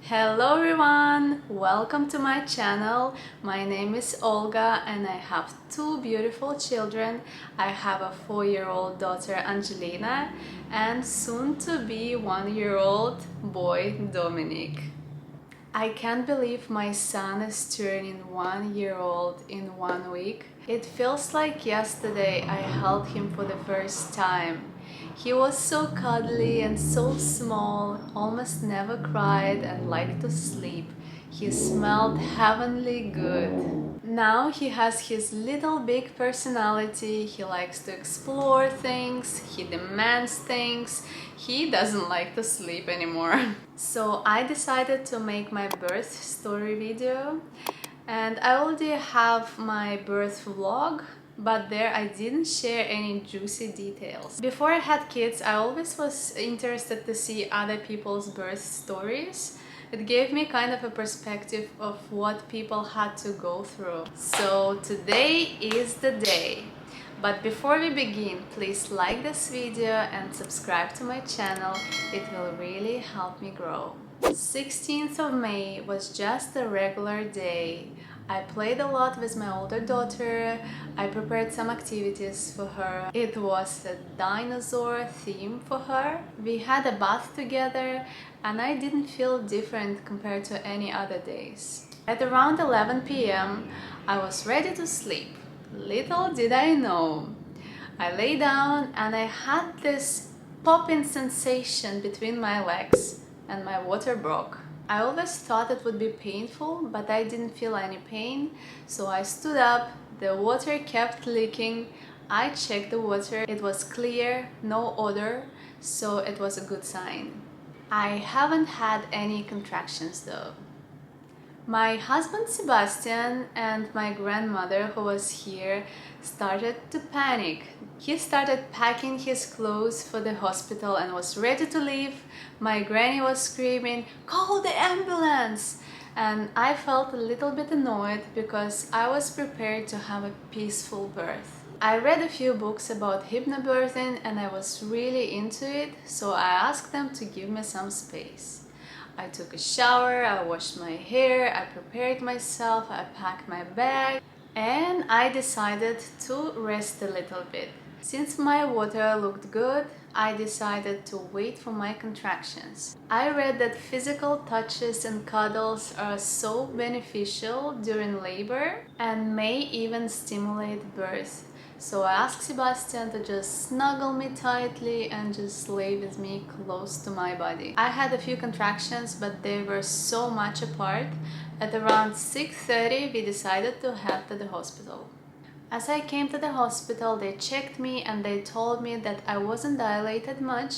Hello everyone, welcome to my channel. My name is Olga and I have two beautiful children. I have a 4-year-old daughter Angelina and soon to be 1-year-old boy Dominic. I can't believe my son is turning 1-year-old in 1 week. It feels like yesterday I held him for the first time. He was so cuddly and so small, almost never cried and liked to sleep. He smelled heavenly good. Now he has his little big personality. He likes to explore things, he demands things, he doesn't like to sleep anymore. So I decided to make my birth story video, and I already have my birth vlog, but there I didn't share any juicy details. Before I had kids, I always was interested to see other people's birth stories. It gave me kind of a perspective of what people had to go through. So today is the day. But before we begin, please like this video and subscribe to my channel. It will really help me grow. 16th of May was just a regular day. I played a lot with my older daughter. I prepared some activities for her. It was a dinosaur theme for her. We had a bath together and I didn't feel different compared to any other days. At around 11 p.m. I was ready to sleep. Little did I know. I lay down and I had this popping sensation between my legs and my water broke. I always thought it would be painful, but I didn't feel any pain, so I stood up. The water kept leaking. I checked the water. It was clear, no odor, so it was a good sign. I haven't had any contractions though. My husband Sebastian and my grandmother, who was here, started to panic. He started packing his clothes for the hospital and was ready to leave. My granny was screaming, "Call the ambulance!" And I felt a little bit annoyed because I was prepared to have a peaceful birth. I read a few books about hypnobirthing and I was really into it, so I asked them to give me some space. I took a shower, I washed my hair, I prepared myself, I packed my bag, and I decided to rest a little bit. Since my water looked good, I decided to wait for my contractions. I read that physical touches and cuddles are so beneficial during labor and may even stimulate birth. So I asked Sebastian to just snuggle me tightly and just lay with me close to my body. I had a few contractions, but they were so much apart. At around 6:30, we decided to head to the hospital. As I came to the hospital, they checked me and they told me that I wasn't dilated much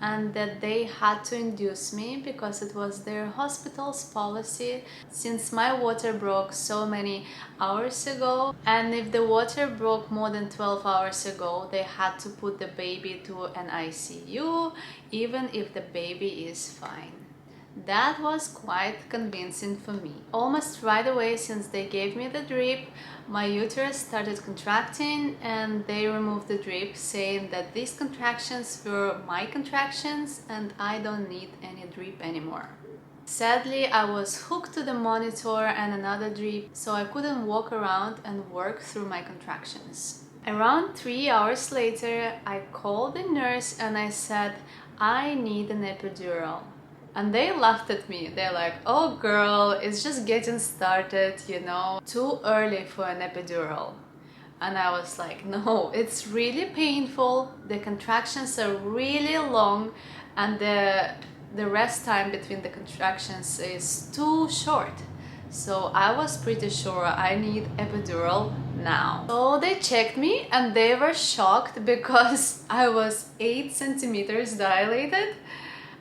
and that they had to induce me because it was their hospital's policy since my water broke so many hours ago, and if the water broke more than 12 hours ago, they had to put the baby to an ICU even if the baby is fine. That was quite convincing for me. Almost right away, since they gave me the drip, my uterus started contracting and they removed the drip, saying that these contractions were my contractions and I don't need any drip anymore. Sadly, I was hooked to the monitor and another drip, so I couldn't walk around and work through my contractions. Around 3 hours later, I called the nurse and I said, "I need an epidural." And they laughed at me. They're like, "Oh girl, it's just getting started, you know, too early for an epidural." And I was like, "No, it's really painful. The contractions are really long and the rest time between the contractions is too short." So I was pretty sure I need epidural now. So they checked me and they were shocked because I was 8 centimeters dilated.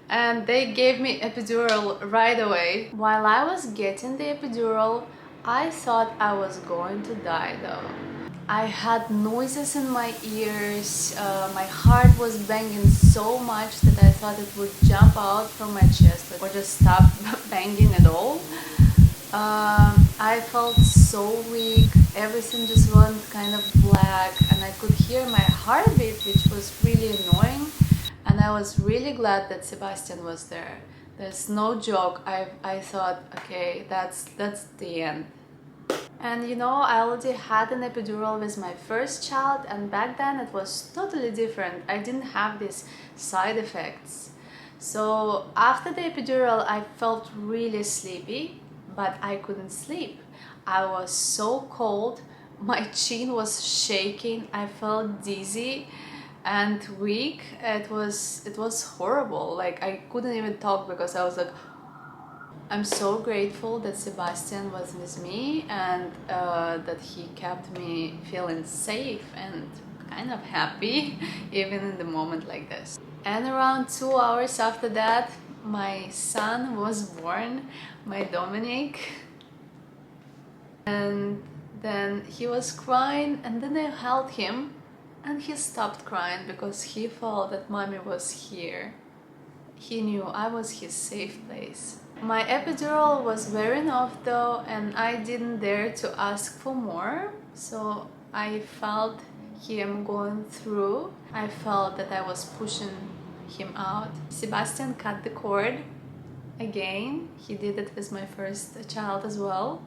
And they gave me epidural right away. While I was getting the epidural, I thought I was going to die though. I had noises in my ears, my heart was banging so much that I thought it would jump out from my chest or just stop banging at all. I felt so weak, everything just went kind of black and I could hear my heartbeat, which was really annoying. And I was really glad that Sebastian was there. There's no joke. I thought, okay, that's the end. And you know, I already had an epidural with my first child, and back then it was totally different. I didn't have these side effects. So after the epidural, I felt really sleepy, but I couldn't sleep. I was so cold, my chin was shaking, I felt dizzy and weak. It was horrible. Like, I couldn't even talk because I was like, I'm so grateful that Sebastian was with me, and that he kept me feeling safe and kind of happy even in the moment like this. And around 2 hours after that, my son was born, my Dominic. And then he was crying, and then I held him and he stopped crying because he felt that mommy was here. He knew I was his safe place. My epidural was wearing off though, and I didn't dare to ask for more, so I felt him going through. I felt that I was pushing him out. Sebastian cut the cord again. He did it with my first child as well.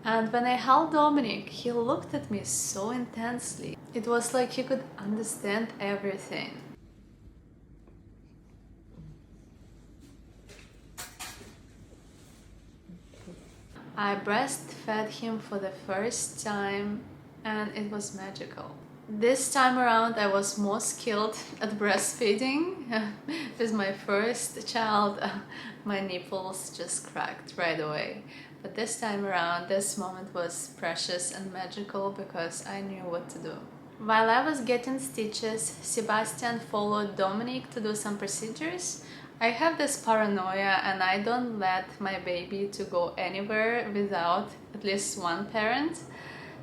And when I held Dominic, he looked at me so intensely. It was like he could understand everything. I breastfed him for the first time, and it was magical. This time around I was more skilled at breastfeeding. With my first child, my nipples just cracked right away. But this time around, this moment was precious and magical because I knew what to do. While I was getting stitches, Sebastian followed Dominic to do some procedures. I have this paranoia, and I don't let my baby to go anywhere without at least one parent.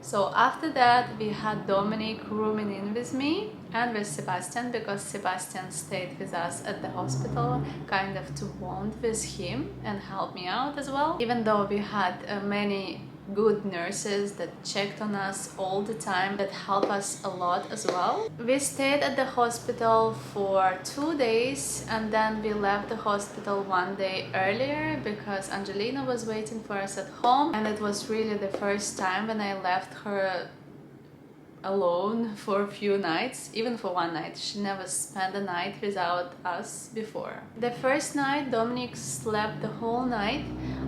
So after that, we had Dominic rooming in with me and with Sebastian, because Sebastian stayed with us at the hospital, kind of to bond with him and help me out as well. Even though we had many good nurses that checked on us all the time, that helped us a lot as well. We stayed at the hospital for 2 days, and then we left the hospital one day earlier because Angelina was waiting for us at home, and it was really the first time when I left her alone for a few nights, even for one night. She never spent a night without us before. The first night, Dominic slept the whole night.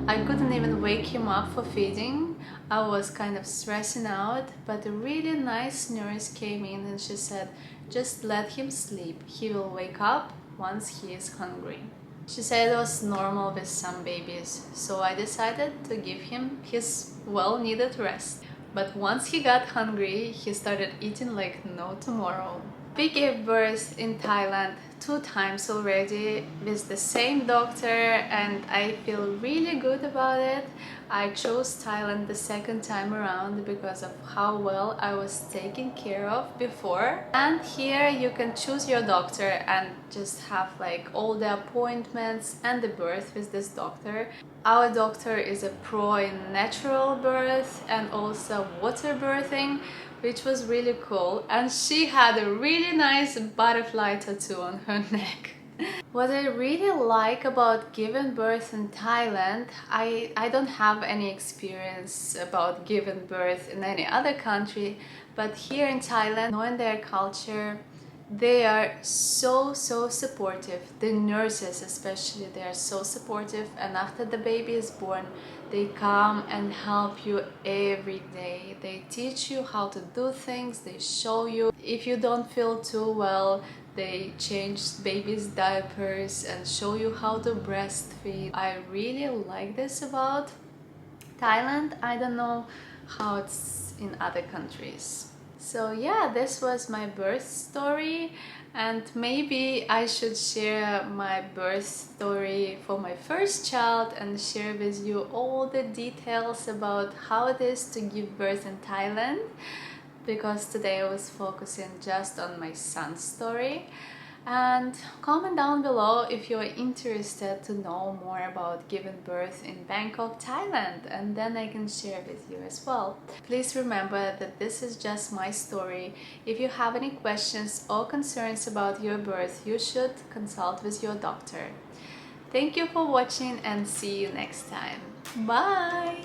I couldn't even wake him up for feeding. I was kind of stressing out, but a really nice nurse came in and she said, just let him sleep. He will wake up once he is hungry. She said it was normal with some babies, so I decided to give him his well-needed rest. But once he got hungry, he started eating like no tomorrow. We gave birth in Thailand 2 times already with the same doctor, and I feel really good about it. I chose Thailand the second time around because of how well I was taken care of before. And here you can choose your doctor and just have like all the appointments and the birth with this doctor. Our doctor is a pro in natural birth and also water birthing, which was really cool, and she had a really nice butterfly tattoo on her neck. What I really like about giving birth in Thailand, I don't have any experience about giving birth in any other country, but here in Thailand, knowing their culture, they are so supportive. The nurses especially, they are so supportive, and after the baby is born, they come and help you every day. They teach you how to do things, they show you. If you don't feel too well, they change baby's diapers and show you how to breastfeed. I really like this about Thailand. I don't know how it's in other countries. So yeah, this was my birth story, and maybe I should share my birth story for my first child and share with you all the details about how it is to give birth in Thailand, because today I was focusing just on my son's story. And comment down below if you're interested to know more about giving birth in Bangkok, Thailand, and then I can share with you as well. Please remember that this is just my story. If you have any questions or concerns about your birth, you should consult with your doctor. Thank you for watching and see you next time. Bye!